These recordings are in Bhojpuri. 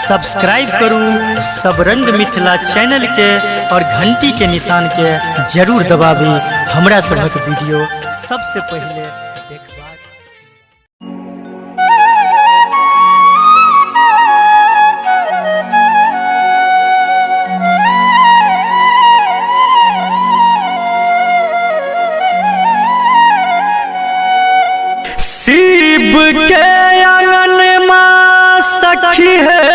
सब्सक्राइब करू सबरंग मिथिला चैनल के और घंटी के निशान के जरूर दबाबी हमरा सबक वीडियो सबसे पहले देखबा। शिव के आंगन माँ सखी है,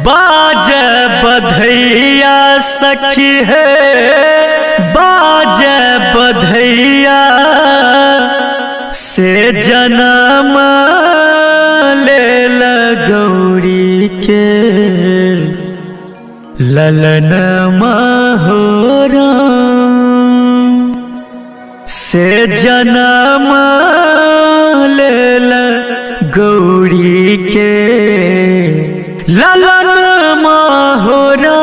बाजे बधैया सखी है, बाजे बधैया से जन्म ले गौरी के ललन महोरा से जन्म ले गौरी के ललन महोरा।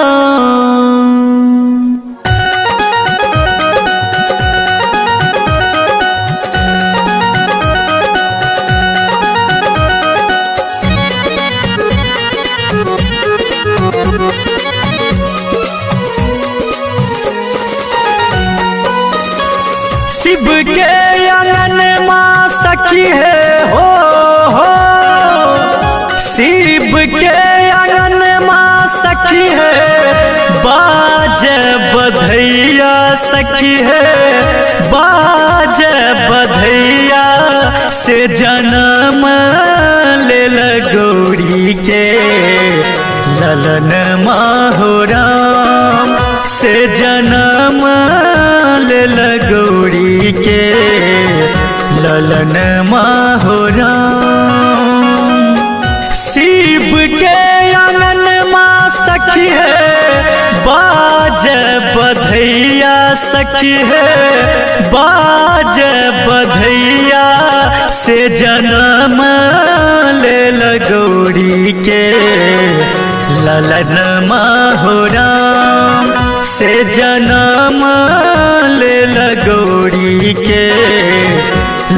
शिव के आंगन माँ सखी है हो, शिव के आंगन माँ सखी है, बाजे बधैया सखी है, बाजे बधैया से जन्म ले गौरी के ललन महोरा से जन्म ले गौरी के ललन महोरा। शिव के आंगन माँ सखी है, बाजे बधैया सखी है, बाजे बधैया से जन्म ले गौरी के ललन महोरा से जन्म ले गौरी के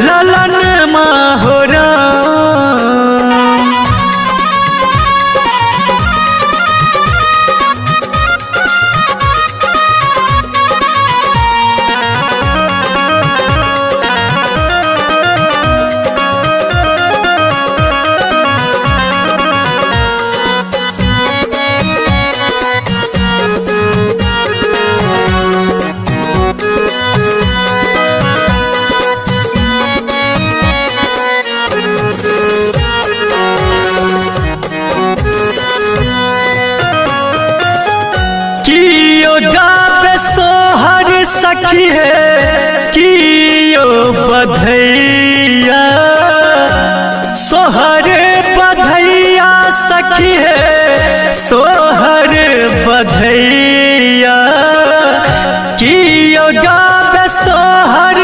ललन महोरा। कियो गावे सोहर सखी है, कियो बधैया सोहर बधैया सखी है, सोहर बधैया कियो गावे सोहर,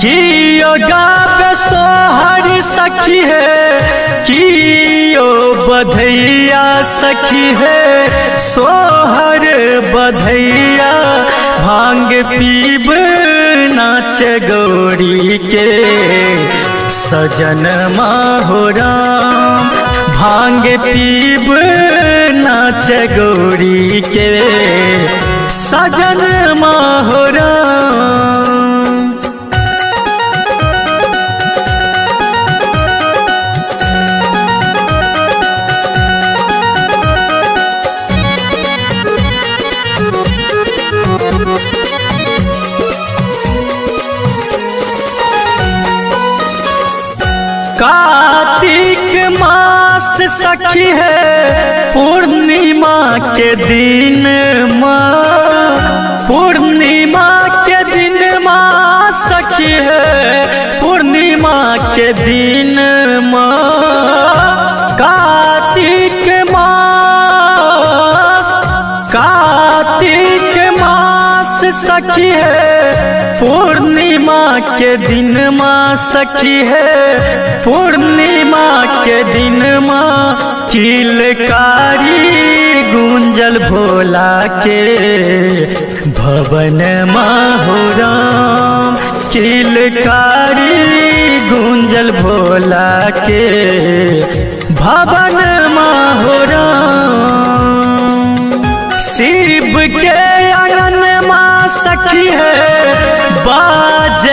कियो गावे सोहर सखी है, कियो बधैया सखी है, सोहर बधैया भांग पीब नाच गौरी के सजन महोरा, भांग पीब नाच गौरी के सजन महोरा। कार्तिक मास सखी है, पूर्णिमा के दिन माँ, पूर्णिमा के दिन माँ सखी है, पूर्णिमा के दिन माँ, कार्तिक मास, कार्तिक मास सखी है, पूर्णिमा के दिन माँ सखी है, पूर्णिमा के दिन माँ किलकारी गूंजल भोला के भवन महोरा, किलकारी गूंजल भोला के भवन माहोरा। शिव के आंगन माँ सखी है बाज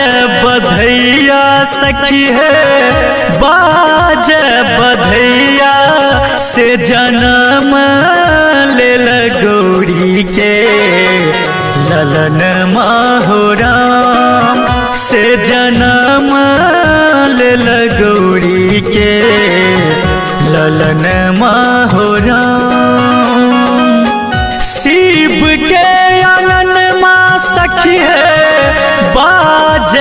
बधैया सखी है बाज बधैया से जन्म ले गौरी के ललन माहोरा से जन्म ले गौरी के ललन माहोरा। शिव के आंगन माँ सखी है बाज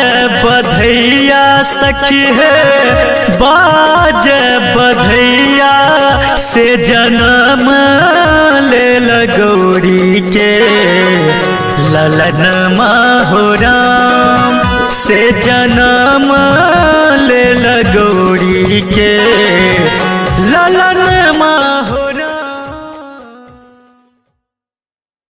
बधैया सखी है बाज बधैया से जन्म ले गौरी के ललन माहोरा से जन्म ले गौरी के ललन माहोरा।